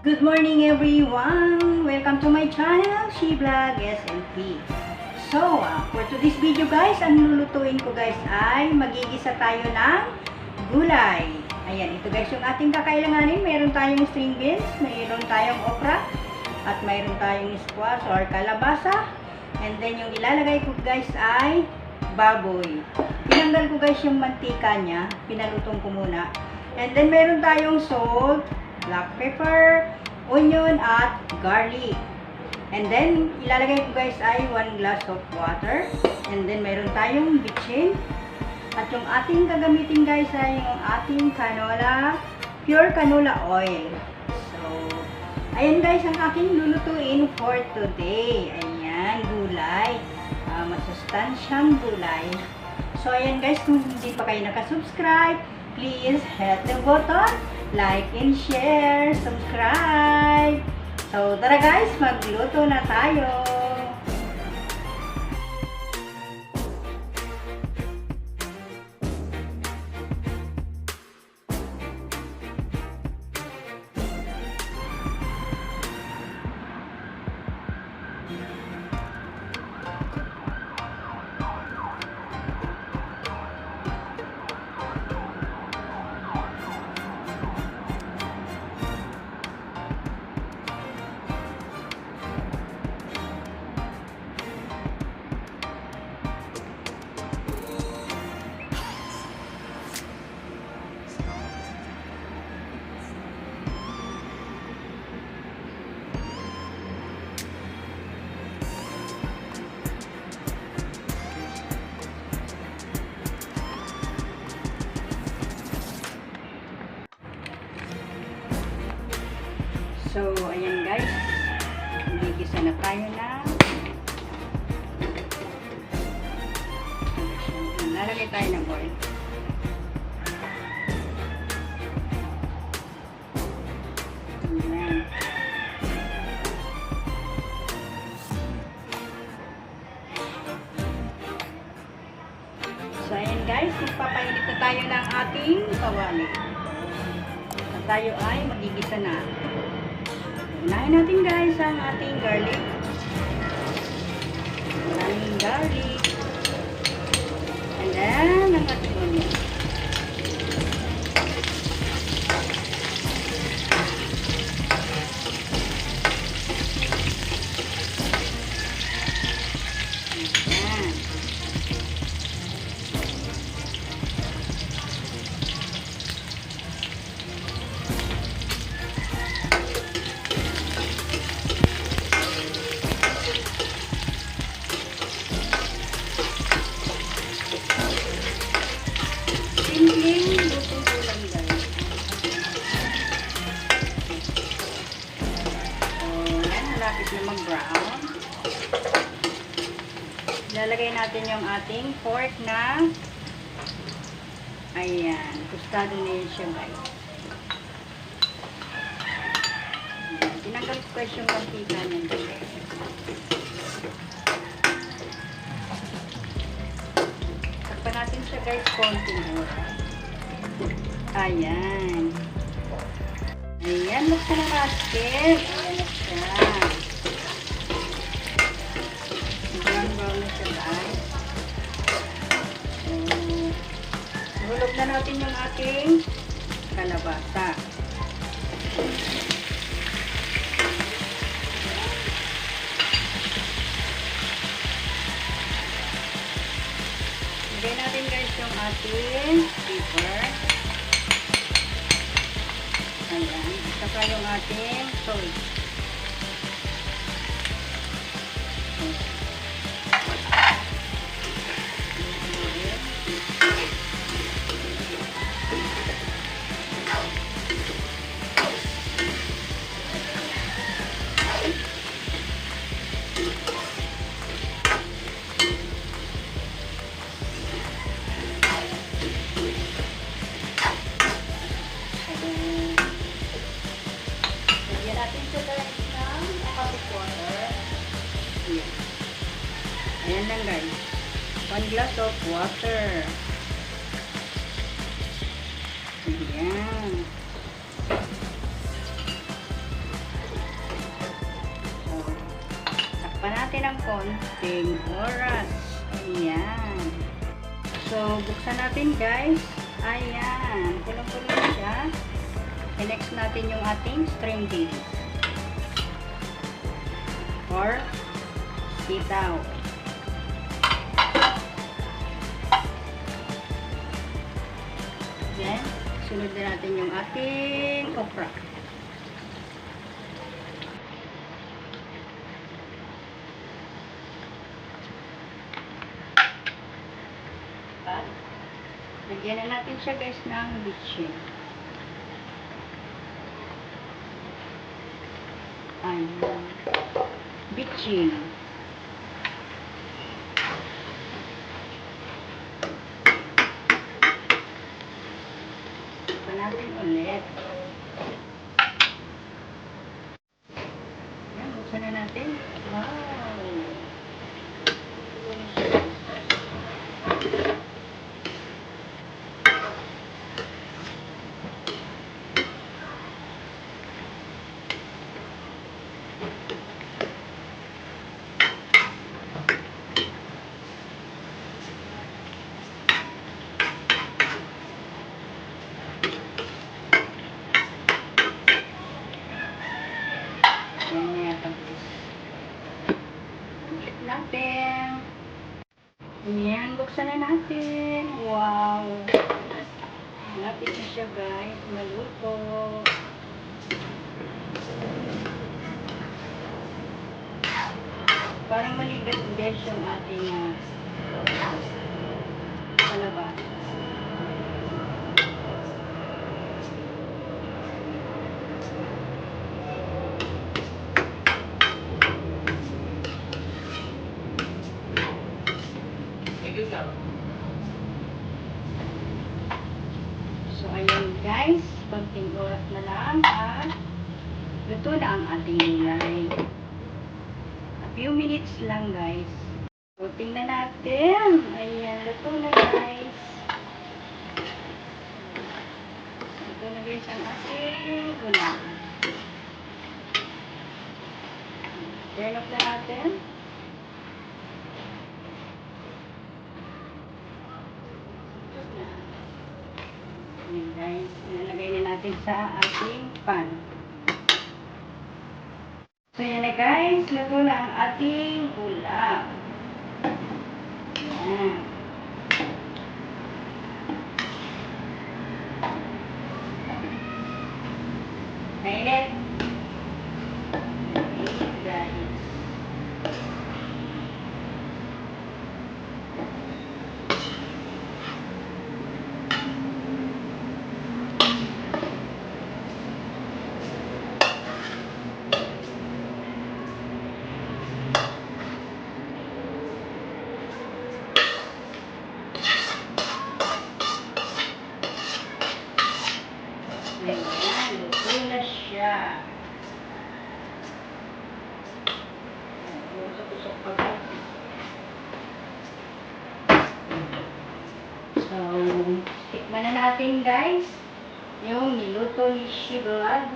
Good morning everyone! Welcome to my channel, She Vlog SMP. So, for today's video guys, ang lulutuin ko guys ay magigisa tayo ng gulay. Ayan, ito guys yung ating kakailanganin. Meron tayong string beans, mayroon tayong okra, at mayroon tayong squash or kalabasa. And then yung ilalagay ko guys ay baboy. Pinanggal ko guys yung mantika niya, pinalutong ko muna. And then meron tayong salt, black pepper, onion, at garlic. And then, ilalagay ko guys ay 1 glass of water. And then, meron tayong bitchin. At yung ating gagamitin guys ay yung ating canola, pure canola oil. So, ayan guys ang aking lulutuin for today. Ayan, gulay. Masustansyang gulay. So, ayan guys, kung hindi pa kayo nakasubscribe, please hit the button, like and share, subscribe. So, tara guys, magluto na tayo. So, ayan guys, magigisa na tayo na. Lalagay tayo ng oil. Ayan. So, ayan guys, magpapainit na tayo ng ating kawali. At tayo ay magigisa na. Unahin natin guys ang ating garlic. Maraming garlic. And then, ang ating onion. Ayan. Simpleng luto ko lang guys. So, yan, malapit na mag-brown. Lalagay natin yung ating pork na ayan, tostado na yun siya guys. Tinanggal ko guys yung mantika niyan guys. Takpan natin siya guys, konting oras. Ayan. Ayan, basta ng basket. Ayan na siya. Brown na siya guys. So, hulog na natin yung ating kalabasa. Lagay natin guys yung ating pepper. Ayan. Saka yung ating salt. Ayan lang guys. 1 glass of water. Ayan. Pa natin ng konting oras. Ayan. So, buksan natin guys. Ayan. Kulong-kulong na siya. I-next natin yung ating string beans. Or sitaw. Then, sunod na natin yung ating okra. Lagyan na natin siya guys ng bitchin. Ayan. Bitchin. Pa natin ulit. Ayan, buksan na natin. Wow! Natin. Ayan, buksan na natin. Wow! Malapit na siya guys. Maluto. Parang maligas-gas yung ating palabas. So, ayun guys, konting oras na lang at luto na ang ating gulay. A few minutes lang guys. So, tingnan natin. Ayan, luto na guys. Luto na guys ang ating gulay. Turn off na natin. Ayan guys, ilalagay na natin sa ating pan. So yan na guys, luto na ang ating ulam. Ayan. Mainit. Mainit guys. Ayan, luto na siya. Usok-usok pa guys. So, tikman na natin guys yung niluto ni Shiblag.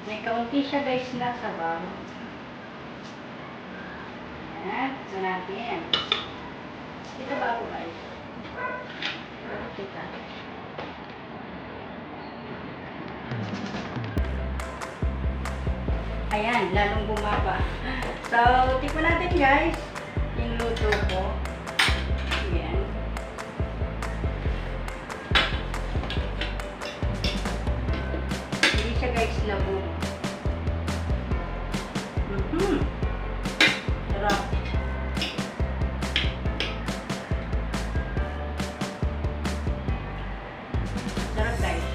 May kaunti siya guys na sabaw. Ayan, tikman natin. Dito ba ako guys? Bakit kita? Ayan, lalong bumaba. So, tikman natin guys yung luto ko. Ayan. Hindi siya guys labo. Sarap. Sarap guys.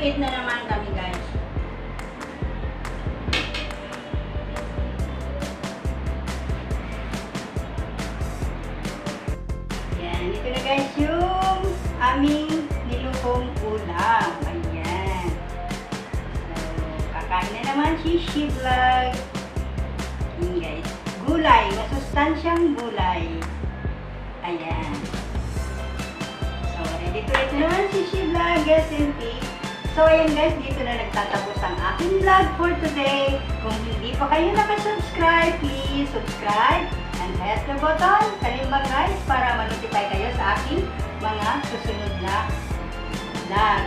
eat na naman kami guys. Yan, ito na guys yung aming nilutong ulam. Ayan. So, kakain na naman si Vlog. Ayan guys. Gulay, masustansyang gulay. Ayan. So, ready to eat naman si Vlog SMP. So, ayan guys, dito na nagtatapos ang aking vlog for today. Kung hindi pa kayo nakasubscribe, please subscribe and hit the button, kalimbang guys, para ma-notify kayo sa aking mga susunod na vlog.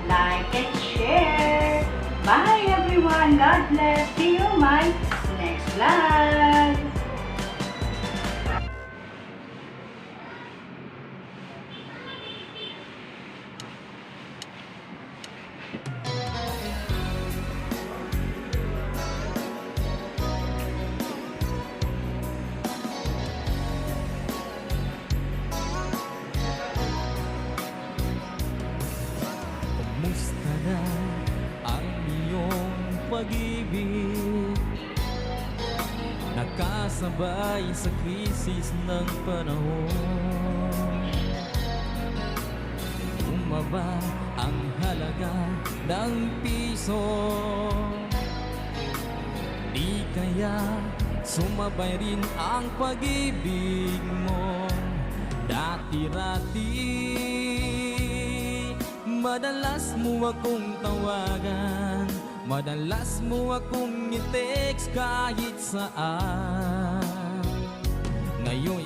Like and share. Bye everyone. God bless. See you my next vlog. Kumusta na ang iyong pag-ibig? Nakasabay sa krisis ng panahon. Bumaba ang halaga ng piso. Di kaya sumabay rin ang pag-ibig mo. Dati-rati madalas mo akong tawagan, madalas mo akong i-text kahit saan. Ngayon